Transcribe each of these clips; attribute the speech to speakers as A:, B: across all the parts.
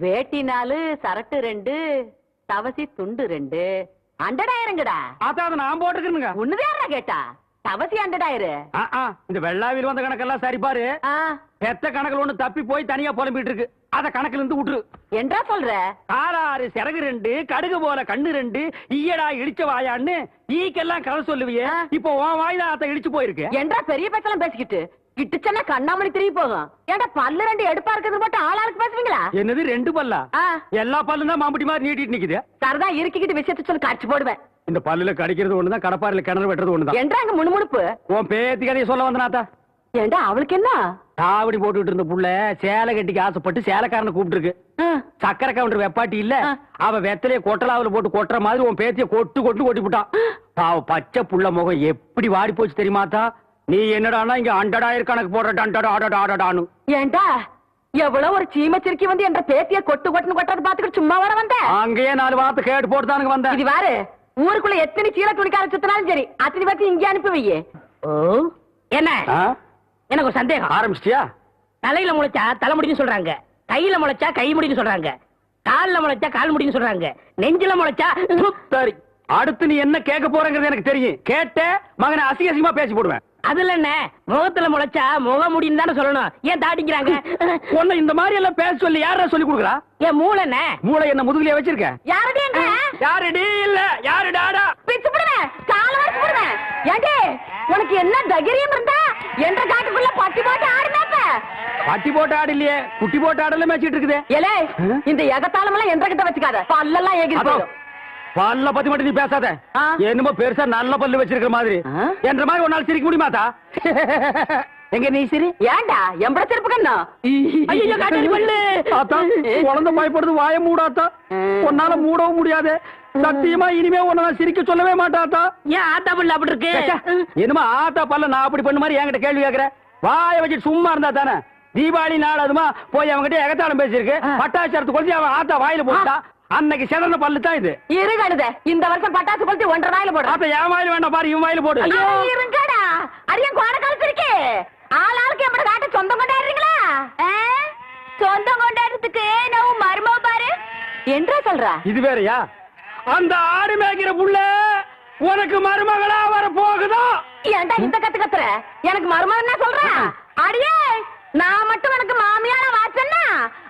A: வேட்டி 4, சரட்டு 2, தவசி துண்டு 2, 100,000
B: அதான் நான் போட்டுக்கிறேங்க.
A: ஒண்ணுதான் கேட்டா தவசி 100,000.
B: இந்த வெள்ளாவில் வந்த கணக்கெல்லாம் சரி பாரு. பெத்த கணக்குல ஒண்ணு தப்பி போய் தனியா புலம்பிட்டு இருக்கு. அத கணக்குல இருந்து விட்டுரு.
A: என்றா சொல்ற?
B: காலாறு சிறகு 2, கடுகு போல கண்ணு 2, ஈயடா இடிச்ச வாயான்னு ஈக்கெல்லாம் கதை சொல்லுவியே. இப்போ உன் வாய் தான் அத இடிச்சு போயிருக்கு.
A: என்றா பெரிய பேச்செல்லாம் பேசிக்கிட்டு கிட்டுச்சன்னா கண்ணாமணி திரும்பி போகும். ஏன்டா பல்லு 2 எடுப்பா இருக்கிறது மட்டும் ஆளாளுக்கு பேசுவீங்களா?
B: என்னது 2 பல்லா? எல்லா பல்லும் தான் மாம்பட்டி மாதிரி நீட்டிட்டு நிக்குது.
A: சரதா இருக்கிக்கிட்டு விஷயத்தை சொல்லி காட்சி போடுவேன்.
B: இந்த பல்லுல கடிக்கிறது ஒண்ணுதான், கடப்பாரில கிணறு வெட்டுறது ஒண்ணுதான்.
A: என்றாங்க முணுமுணுப்பு.
B: உன் பேத்தி கதையை சொல்ல வந்தனாத்தா.
A: ஏண்டா அவளுக்கு என்ன?
B: காவடி போட்டுட்டு இருந்த புள்ள சேலை கட்டிக்கு ஆசைப்பட்டு சேலைக்காரனை கூப்பிட்டு இருக்கு. சக்கரை கவுண்டர் வெப்பாட்டி இல்ல, அவ வெத்தலைய கொட்டலாவில போட்டு கொட்டுற மாதிரி உன் பேத்திய கொட்டு கொட்டு கொட்டி விட்டான். பாவ பச்சை புள்ள முகம் எப்படி வாடி போச்சு தெரியுமாத்தா? நீ என்னடானா இங்க 100,000 கணக்கு போடுறான்னு.
A: ஏண்டா எவ்வளவு ஒரு சீமச்சிருக்கி வந்து என்ற பேத்திய கொட்டு கொட்டுன்னு கொட்டது பாத்துக்கிட்டு சும்மா வர வந்த?
B: அங்கேயே 4 வார்த்தை கேட்டு போட்டுதானுங்க வந்த.
A: இது வாரு, ஊருக்குள்ள எத்தனை சீல துணிக்கார சுத்தினாலும் சரி அத்தனை பத்தி இங்கே அனுப்பி வையே. என்ன எனக்கு ஒரு சந்தேகம்.
B: ஆரம்பிச்சிட்டியா?
A: தலையில முளைச்சா தலைமுடின்னு சொல்றாங்க, கையில முளைச்சா கை முடின்னு சொல்றாங்க, கால்ல முளைச்சா கால் முடின்னு சொல்றாங்க, நெஞ்சில முளைச்சா
B: சரி. அடுத்து நீ என்ன கேட்க போறங்கிறது எனக்கு தெரியும். கேட்ட மகனை அசிங்கமா பேசி போடுவேன்.
A: அதுல என்ன முகத்துல முளைச்சா முக முடின்னு தானே சொல்லணும். ஏன் தாட்டிக்கிறாங்க?
B: ஒண்ணு இந்த மாதிரி எல்லாம் பேச சொல்லி யாரா சொல்லி கொடுக்குறா?
A: ஏன் மூளை என்ன?
B: மூளை என்ன முதுகுலயே வச்சிருக்க?
A: யாரடி எங்க?
B: யாரடி இல்ல யாரு டாடா
A: பிச்சு போடுவேன், கால வரைக்கும் போடுவேன். ஏண்டே உனக்கு என்ன தைரியம் இருந்தா என்ற காட்டுக்குள்ள பட்டி போட்டு ஆடுனாப்ப?
B: பட்டி போட்டு ஆடு இல்லையே, குட்டி போட்டு ஆடல மேய்ச்சிட்டு இருக்குது.
A: ஏலே இந்த எகத்தாளம் எல்லாம் என்ற கிட்ட வச்சுக்காத, பல்லெல்லாம் ஏகி போடும்.
B: பல்ல பத்தி மட்டும் நீ பேசாத. என்னமோ பெருசா நல்ல பல்லு வச்சிருக்கிற மாதிரி என்ற மாதிரி ஒரு நாள் சிரிக்க முடியுமாத்தா? எங்க நீ சிரி?
A: ஏண்டா எம்பட செருப்பு கண்ணா?
B: குழந்தை பயப்படுது, வாய மூடாத்தா. உன்னால மூடவும் முடியாது. சத்தியமா இனிமே உன்ன சிரிக்க சொல்லவே மாட்டாத்தா.
A: ஏன் ஆத்தா பல்ல அப்படி இருக்கு?
B: என்னமா ஆத்தா பல்ல நான் அப்படி பண்ண மாதிரி என்கிட்ட கேள்வி கேக்குற? வாய வச்சு சும்மா இருந்தா தானே. தீபாவளி நாள் அதுமா போய் அவங்ககிட்ட எகத்தாளம் பேசிருக்கு. பட்டாசரத்து கொளுத்தி அவன் ஆத்தா வாயில போட்டா. அன்னைக்கு செதற பல்லு தான் இது.
A: இருங்கடுத இந்த வருஷம் பட்டாசு கொளுத்தி 1.5 வாயில போடு.
B: அப்ப என் வாயில வேண்டாம் பாரு, இவன் வாயில போடு.
A: இருங்கடா அரியன் கோட கழுத்திருக்கே. ஆளாளுக்கு எம்பட காட்ட சொந்தம் கொண்டாடுறீங்களா? சொந்தம் கொண்டாடுறதுக்கு நான் மர்ம பாரு என்றா சொல்றா?
B: இது வேறயா? அந்த ஆடு மேய்க்கிற புள்ள உனக்கு மருமகளா வர போகுதா?
A: ஏன்டா இந்த கத்து கத்துற? எனக்கு மருமகன் என்ன சொல்ற? அடியே நான் மட்டும் எனக்கு மாமியார வாச்சன்னா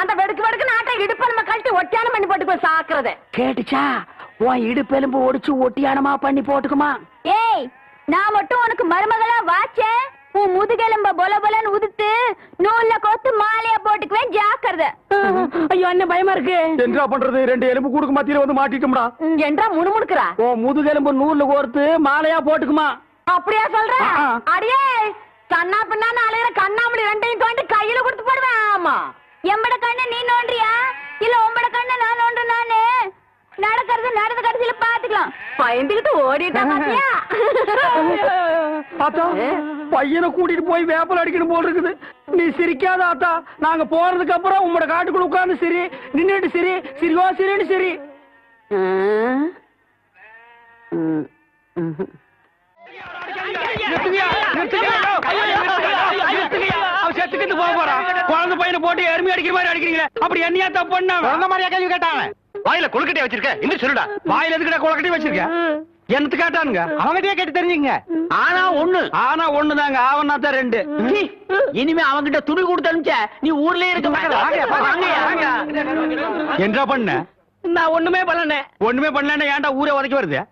A: அந்த வெடுக்கு வெடுக்கு நாட்டை இடுப்பு நம்ம கழட்டி ஒட்டியானம் பண்ணி போட்டு போய் சாக்குறத
B: கேட்டுச்சா? உன் இடுப்பெலும்பு ஒடிச்சு ஒட்டியானமா பண்ணி போட்டுக்குமா?
A: ஏய் நான் மட்டும் உனக்கு மருமகளா வாச்சே உன் முதுகெலும்ப பொல பொலன்னு உதுத்து நூல்ல கோத்து மாலையா போட்டுக்குவேன், ஜாக்கிரதை. ஐயோ என்ன பயமா இருக்கு.
B: என்ன பண்றது? 2 எலும்பு கூடுக்கு மத்தியில வந்து மாட்டிட்டோம்டா.
A: என்றா முணுமுணுக்குறா?
B: ஓ முதுகெலும்பு நூல்ல கோர்த்து மாலையா போட்டுக்குமா?
A: அப்படியா சொல்ற? அடியே கண்ணா பின்னான்னு அலையிற கண்ணாமணி 2ஐயும் தோண்டி கையில கொடுத்து போடுவேன். ஆமா எம்பட கண்ணு நீ நோண்டியா இல்ல உம்பட கண்ணு நான் நோண்டு? நானு நடக்கிறது நடந்த கடைசியில பாத்துக்கலாம். பயந்துகிட்டு ஓடிட்டா பாத்தியா?
B: ஆத்தா பையனை கூட்டிட்டு போய் வேப்பல் அடிக்கணும் போல் இருக்குது. நீ சிரிக்காத ஆத்தா. நாங்க போறதுக்கு அப்புறம் உங்களோட காட்டுக்குள்ள உட்கார்ந்து சிரி, நின்னுட்டு சிரி, சிரிவா சிரின்னு சிரி. குழந்தை பையனை போட்டு எருமை அடிக்கிற மாதிரி அடிக்கிறீங்களே, அப்படி என்னையா தப்பு பண்ண? குழந்தை மாதிரியா கேள்வி கேட்டாங்க? வாயில கொழுக்கட்டையை வச்சிருக்க இன்னும் சொல்லுடா. வாயில எதுக்குடா கொழுக்கட்டையை வச்சிருக்க? என்னத்து கேட்டானுங்க? அவங்கிட்டயே கேட்டு தெரிஞ்சுங்க. ஆனா ஒண்ணுதாங்க, ஆவனா தான் 2.
A: இனிமே அவங்கிட்ட துணி கொடுத்து அனுப்பிச்ச நீ ஊர்லயே இருக்க.
B: என்ன பண்ண?
A: நான் ஒண்ணுமே பண்ணல.
B: ஒண்ணுமே பண்ணல. ஏன்டா ஊரே உதைக்க வருது?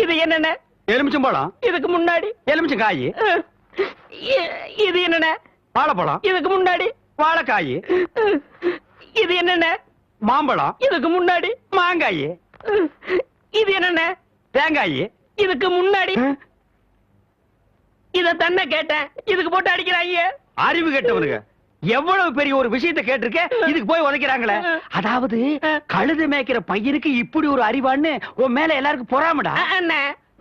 A: இது என்னென்ன?
B: எலுமிச்சம்பழம்.
A: இதுக்கு முன்னாடி
B: எலுமிச்சங்காய்.
A: இது என்னென்ன?
B: வாழைப்பழம்.
A: இதுக்கு முன்னாடி
B: வாழைக்காய்.
A: இது என்னென்ன?
B: மாம்பழம்.
A: இதுக்கு முன்னாடி
B: மாங்காய்.
A: இது என்னென்ன?
B: தேங்காய்.
A: இதுக்கு முன்னாடி இத தன்ன கேட்டேன், இதுக்கு போட்டு அடிக்கிறாங்க.
B: அறிவு கேட்டவனுங்க எவ்வளவு பெரிய ஒரு விஷயத்தை கேட்டிருக்க, இதுக்கு போய் உதைக்கிறாங்களே. அதாவது கழுது மேய்க்கிற பையனுக்கு இப்படி ஒரு அறிவான்னு உன் மேல எல்லாருக்கும் பொறாமடா.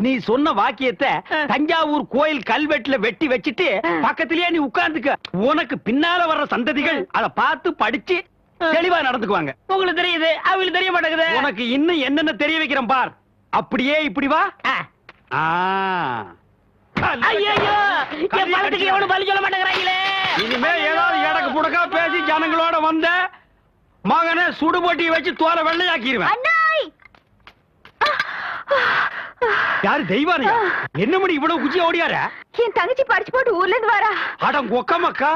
B: நீ சொன்ன வாக்கியத்தை தஞ்சாவூர் கோயில் கல்வெட்டுல வெட்டி வச்சிட்டு பக்கத்திலேயே நீ உட்கார்ந்துக்க. உனக்கு பின்னால வர்ற சந்ததிகள் அதை பார்த்து படிச்சு தெளிவா நடந்துக்குவாங்க.
A: உங்களுக்கு தெரியுது, அவங்களுக்கு தெரிய மாட்டேங்குது.
B: உனக்கு இன்னும் என்னென்ன தெரிய வைக்கிறேன் பார். அப்படியே இப்படி வா.
A: எவ்வளவு பலி சொல்ல மாட்டேங்கிறாங்களே.
B: இனிமே ஏதாவது எடக்கு புடக்கா பேசி ஜனங்களோட வந்த மகனை சுடுபொட்டியை வச்சு தோலை வெள்ளையாக்கிடுவேன்.
A: அண்ணாய்
B: யாரு தெய்வானையா? என்ன மணி இவ்வளவு குச்சியா ஓடியார?
A: என் தங்கச்சி படிச்சு போட்டு ஊர்ல இருந்து வரா.
B: அடம் கொக்கமக்கா.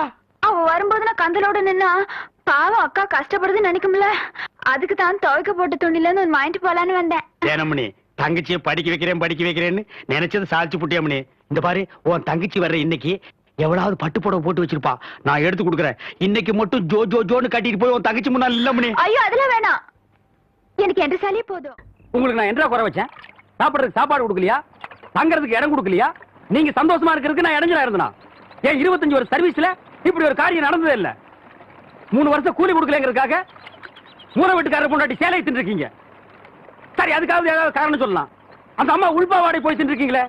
A: அவ வரும்போது நான் கந்தலோட நின்னா பாவம் அக்கா கஷ்டப்படுதுன்னு நினைக்கும்ல, அதுக்கு தான் துவைக்க போட்ட துணில இருந்து வாங்கிட்டு போலான்னு வந்தேன்.
B: ஏனமணி தங்கச்சியை படிக்க வைக்கிறேன்னு நினைச்சது சாதிச்சு புட்டியாமணி. இந்த பாரு, உன் தங்கச்சி வர்ற இன்னைக்கு எவ்வளவு பட்டு புடவை போட்டு வச்சிருப்பா, நான் எடுத்து கொடுக்குறேன். இன்னைக்கு மட்டும் ஜோ ஜோ ஜோன்னு கட்டிட்டு போய் உன் தங்கச்சி முன்னாள் இல்லமணி.
A: ஐயோ அதெல்லாம் வேணாம், எனக்கு என்ற சாலியே போதும்.
C: உங்களுக்கு நான் என்ன குறை வச்சேன்? சாப்பிடுறதுக்கு சாப்பாடு கொடுக்கலையா? தங்கறதுக்கு இடம் கொடுக்கலையா? நீங்க சந்தோஷமா இருக்கிறதுக்கு நான் இடைஞ்சலா இருந்தனா? ஏன் 25 வருஷம் சர்வீஸ்ல இப்படி ஒரு காரியம் நடந்ததே இல்ல. 3 வருஷம் கூலி கொடுக்கலங்கிறதுக்காக மூண வீட்டுக்காரர் பொண்டாட்டி சேலை தின்னு இருக்கீங்க. சரி, அதுக்காவது ஏதாவது காரணம் சொல்லலாம். அந்த அம்மா உள்பாவாடை போய் தின்னு இருக்கீங்களே,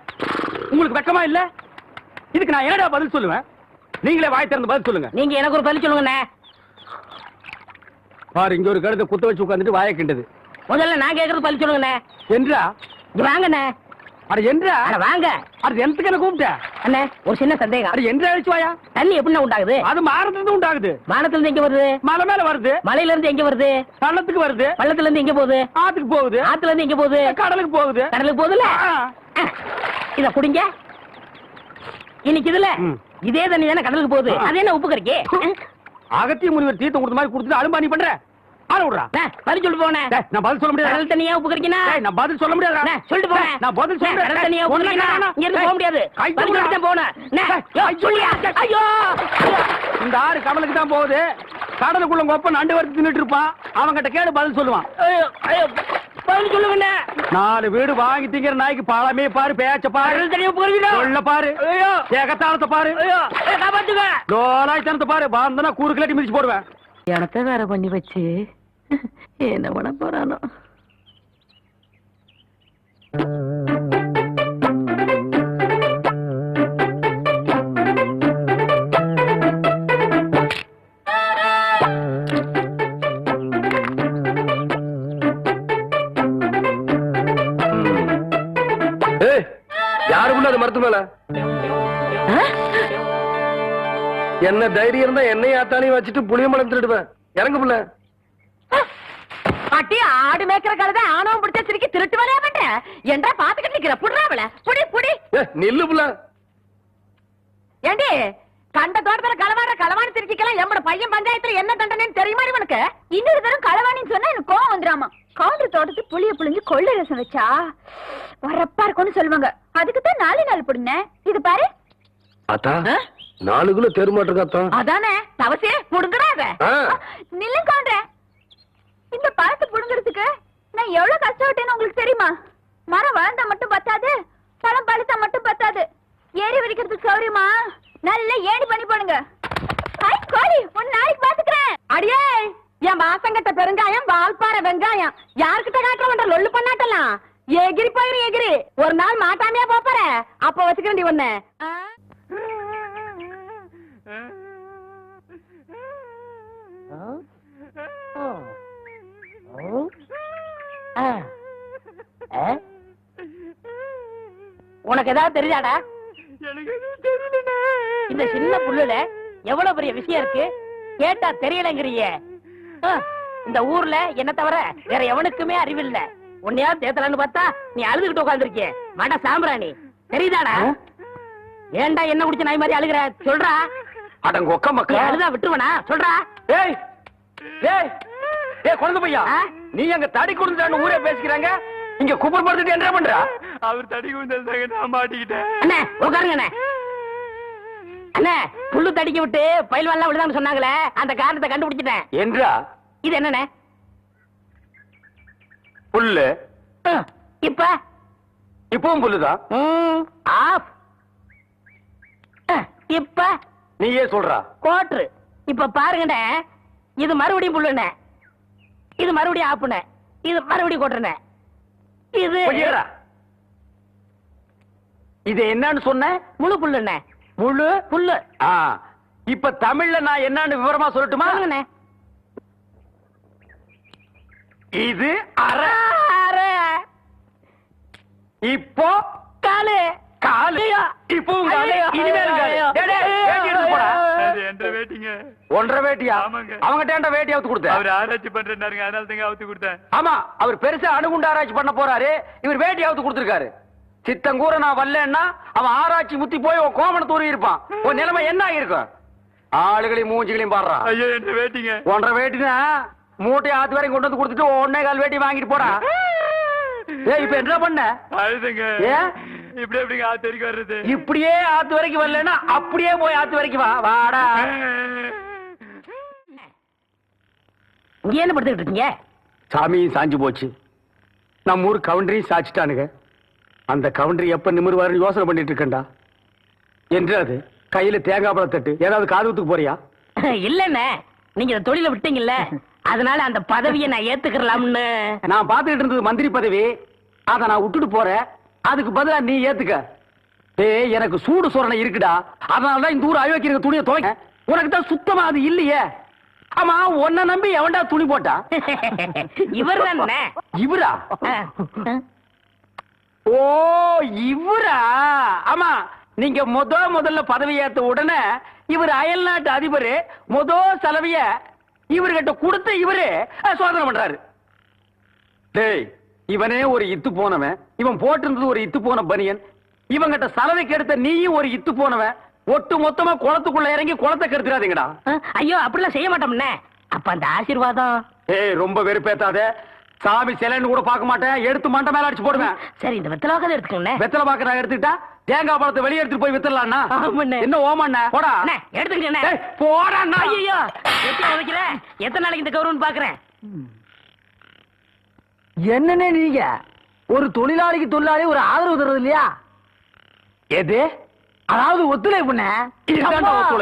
C: உங்களுக்கு வெக்கமா இல்ல? இதுக்கு நான் என்னடா பதில் சொல்லுவேன்? நீங்களே வாய் திறந்து பதில் சொல்லுங்க.
D: நீங்க எனக்கு ஒரு பதில் சொல்லுங்க.
C: பாரு, இங்க ஒரு கழுத்தை குத்த வச்சு உட்காந்துட்டு வாயை கிண்டது.
D: முதல்ல நான் கேக்குறது பதில் சொல்லுங்க.
C: என்றா
D: வாங்கண்ணே.
C: அட என்றா?
D: வாங்க.
C: அது எந்தக்கு என்ன கூப்பிட்ட?
D: அண்ணே ஒரு சின்ன சந்தேகம்.
C: அது என்றா அழிச்சு வாயா?
D: தண்ணி எப்படி உண்டாகுது?
C: அது மாறதுல உண்டாகுது.
D: வானத்துல இருந்து எங்க வருது?
C: மலை மேல வருது.
D: மலையில இருந்து எங்க வருது?
C: பள்ளத்துக்கு வருது.
D: பள்ளத்துல இருந்து எங்க போகுது?
C: ஆத்துக்கு போகுது.
D: ஆத்துல இருந்து எங்க போகுது?
C: கடலுக்கு போகுது.
D: கடலுக்கு போகுதுல. இத குடிங்க. இன்னைக்கு இதுல இதே தண்ணி தானே கடலுக்கு போகுது. அது என்ன உப்பு கறிக்கு?
C: அகத்திய முனிவர் தீர்த்தம் கொடுத்த மாதிரி கொடுத்துட்டு அலும்பா நீ பண்ற? ஆள விடுறா.
D: பதில் சொல்லிட்டு போனே.
C: நான் பதில் சொல்ல முடியாது.
D: கடல் தண்ணியா உப்பு கறிக்கினா?
C: நான் பதில் சொல்ல முடியாது.
D: சொல்லிட்டு போனேன்.
C: நான் பதில் சொல்றேன்.
D: கடல் தண்ணியா உப்பு கறிக்கினா? இங்க இருந்து போக முடியாது. பதில் சொல்லிட்டு போனேன். சொல்லியா? ஐயோ,
C: இந்த ஆறு கடலுக்கு தான் போகுது. கடலுக்குள்ள கொப்ப நண்டு வறுத்து தின்னுட்டு இருப்பான். அவன்கிட்ட கேடு பதில் சொல்லுவான்.
D: பதில் சொல்லுங்க.
C: 4 வீடு வாங்கி திங்கிற நாய்க்கு பழமே பாரு, பேச்ச பாரு,
D: கடல் தண்ணியா உப்பு கறிக்கினா?
C: சொல்ல பாரு, ஏகத்தாளத்தை பாரு,
D: காப்பாத்துங்க.
C: லோலாய்த்தனத்தை பாரு. பாந்தனா கூறு கிளட்டி மிதிச்சு போடுவேன்.
D: எனத்த வேற பண்ணி வச்சு என்ன பண்ண போறானோ?
C: யாருக்குள்ள அது மரத்து மேல என்ன தைரியம் இருந்தா என்னையும் ஆத்தாலையும் வச்சுட்டு புளிய மலம் திருடுவேன். இறங்கு புள்ள.
A: அட்டி ஆடு மேய்க்கிற கழுதை ஆணவம் பிடிச்ச சிரிக்கி திருட்டு வரையா பண்ற? என்றா பாத்துக்கிட்டு நிக்கிற புடுறாவல புடி புடி.
C: நில்லு புள்ள.
A: ஏண்டி கண்ட தோட்டத்துல களவாணி சிரிக்கலாம் எம்மட பையன் பஞ்சாயத்துல என்ன தண்டனைன்னு தெரியுமா இவனுக்கு? இன்னொரு தரம் களவாணின்னு சொன்னா எனக்கு கோவம் வந்துடாமா. கவுண்டர் தோட்டத்து புளிய புளிஞ்சு கொள்ளை ரசம் வச்சா வரப்பா இருக்கும்னு சொல்லுவாங்க. அதுக்கு தான் 4 நாள் புடுங்க. இது பாரு
C: அத்தா 4 கிலோ தெருமாட்டிருக்கா?
A: அதானே தவசே புடுங்கடாத. நில்லு கவுண்டர், இந்த பழத்தை புடுங்கிறதுக்கு நான் எவ்வளவு கஷ்டப்பட்டேன்னு உங்களுக்கு தெரியுமா? மரம் வளர்ந்தா மட்டும் பத்தாது, பழம் பழுத்தா மட்டும் பத்தாது. ஏறி வடிக்கிறதுக்கு சௌரியமா நல்ல ஏணி பண்ணி போடுங்க. கோழி ஒரு நாளைக்கு பாத்துக்கிறேன். அடியே என் வாசங்கட்ட பெருங்காயம், வால்பாறை வெங்காயம் யாருக்கிட்ட காட்டுறவன்ற லொல்லு பண்ணாட்டலாம். எகிரி போயிரு எகிரி. ஒரு நாள் மாட்டாமையா போற அப்ப வச்சுக்கிறேன் ஒண்ணு.
D: உனக்கு ஏதாவது தெரியாடா? இந்த சின்ன புல்லுல எவ்வளவு பெரிய விஷயம் இருக்கு. கேட்டா தெரியலங்கிறிய. இந்த ஊர்ல என்ன தவிர வேற எவனுக்குமே அறிவில்ல. உன்னையாவது தேத்தலான்னு பார்த்தா நீ அழுதுகிட்டு உட்காந்துருக்கிய. மட சாம்பிராணி தெரியுதாடா? ஏண்டா என்ன குடிச்ச நாய் மாதிரி அழுகுற? சொல்றா.
C: அடங்க ஒக்க மக்கா.
D: அழுதா விட்டுருவனா? சொல்றா.
C: ஏய் ஏய் ஏய் குழந்தை பையா, நீ அங்க தடி குடுந்தான்னு ஊரே பேசிக்கிறாங்க. இங்க குப்பர் படுத்துட்டு என்ன பண்ற? அவர் தடி குடுந்தாங்க, நான் மாட்டிக்கிட்டேன்.
D: அண்ணே உட்காருங்க அண்ணே. அண்ணே புல்லு தடிக்க விட்டு பயில்வான்லாம் விழுதான்னு சொன்னாங்களே, அந்த காரணத்தை கண்டுபிடிச்சிட்டேன்.
C: என்றா?
D: இது என்னண்ணே?
C: புல்லு.
D: இப்ப
C: இப்பவும் புல்லுதான்.
D: ஆஃப். இப்ப
C: நீயே சொல்றா.
D: கோட்ரு. இப்ப பாருங்கண்ணே, இது மறுபடியும் புல்லுண்ணே, இது மறுபடியும் ஆப்புண்ணே, இது மறுபடியும் கோட்டுண்ணே. இது
C: இது என்னன்னு சொன்ன?
D: முழு புல்லுண்ணே.
C: முழு
D: புல்லு.
C: இப்ப தமிழ்ல நான் என்னன்னு விவரமா சொல்லட்டுமா? இது அரை.
D: அரை.
C: இப்போ
D: காலு.
C: காலு இப்பவும் காலு இனிமேலும் காலு. டேய், டேய், வேட்டி எடுத்து போடா.
E: அது என்ற வேட்டிங்க.
C: 1.5 வேட்டியா?
E: ஆமாங்க.
C: அவங்ககிட்ட வேட்டி அவுத்து கொடுத்த.
E: அவர் ஆராய்ச்சி பண்றாருங்க, அதனால தாங்க அவுத்து கொடுத்தேன்.
C: ஆமா, அவர் பெருசா அணுகுண்டு ஆராய்ச்சி பண்ண போறாரு, இவர் வேட்டி அவுத்து கொடுத்திருக்காரு. சித்தங்கூர நான் வரலன்னா அவன் ஆராய்ச்சி முத்தி போய் உன் கோமண தூரி இருப்பான். உன் நிலைமை என்ன ஆகிருக்கும்? ஆளுகளையும் மூஞ்சிகளையும் பாடுறா.
E: ஐயோ என்ற வேட்டிங்க.
C: 1.5 வேட்டினா மூட்டை ஆத்து வரைக்கும் கொண்டு வந்து கொடுத்துட்டு 1.25 வேட்டி வாங்கிட்டு போடா. ஏய், இப்ப என்ன பண்ண?
E: அழுதுங்க.
C: ஏன்
E: இப்படி எப்படிங்க ஆத்து வரைக்கும் வர்றது?
C: இப்படியே ஆத்து வரைக்கும் வரலன்னா அப்படியே போய் ஆத்து வரைக்கும் வா. வாடா.
D: இங்க என்ன படுத்துக்கிட்டு இருக்கீங்க?
C: சாமியும் சாஞ்சு போச்சு, நம்ம ஊர் கவுண்டரையும் சாச்சிட்டானுங்க. அந்த கவுண்டரி எப்ப நிமிர்வாருன்னு யோசனை பண்ணிட்டு இருக்கேன்டா. என்று அது கையில தேங்காய் பழம் தட்டு, ஏதாவது காதுகுத்துக்கு போறியா?
D: இல்லண்ணே, நீங்க இந்த தொழில விட்டீங்கல்ல, அதனால அந்த பதவியை நான் ஏத்துக்கலாம்னு.
C: நான் பாத்துக்கிட்டு இருந்தது மந்திரி பதவி, அத நான் விட்டுட்டு போறேன். அதுக்கு பதிலா நீ ஏத்துக்க. ஏய், எனக்கு சூடு சொரணை இருக்குடா, அதனாலதான் இந்த ஊர் அயோக்கிய துணியை துவைக்க. உனக்கு தான் சுத்தமா அது இல்லையே. ஆமா, உன்னை நம்பி எவன்டா துணி போட்டா?
D: இவர் தானே.
C: இவரா? ஓ, இவரா? ஆமா, நீங்க முதல்ல பதவி ஏத்த உடனே இவர் அயல் நாட்டு அதிபர் செலவிய இவர்கிட்ட கொடுத்த இவரு சோதனை பண்றாரு. டேய், இவனே ஒரு இத்து போனவன், இவன் போட்டிருந்தது ஒரு இத்து போன பனியன், இவங்கிட்ட சலவைக்கு எடுத்த நீயும் ஒரு இத்து போனவன். ஒட்டு மொத்தமா குளத்துக்குள்ள இறங்கி குளத்தை கெடுத்துறாதீங்கடா.
D: ஐயோ, அப்படிலாம் செய்ய மாட்டோம்னே. அப்ப அந்த ஆசீர்வாதம்.
C: ஏய், ரொம்ப வெறுப்பேத்தாத. சாமி சிலைன்னு கூட பார்க்க மாட்டேன், எடுத்து மண்டை மேல அடிச்சு போடுவேன்.
D: சரி, இந்த வெத்தலை வாக்கதை எடுத்துக்கோங்க.
C: வெத்தலை பாக்க நான் எடுத்துக்கிட்டா தேங்காய் பழத்தை வெளியே எடுத்துட்டு போய் வித்தரலாம்னா? என்ன ஓமண்ண? போடா.
D: எடுத்துக்கங்க.
C: போடா.
D: ஐயோ, எத்தனை வைக்கல, எத்தனை நாளைக்கு இந்த கௌரவம் பாக்குறேன்.
F: என்னன்னு நீங்க ஒரு தொழிலாளிக்கு தொழிலாளி ஒரு ஆதரவு தர்றது இல்லையா?
C: எது?
F: அதாவது ஒத்துழைப்புண்ணே.
C: இதுதான்டா ஒத்துழைப்பு.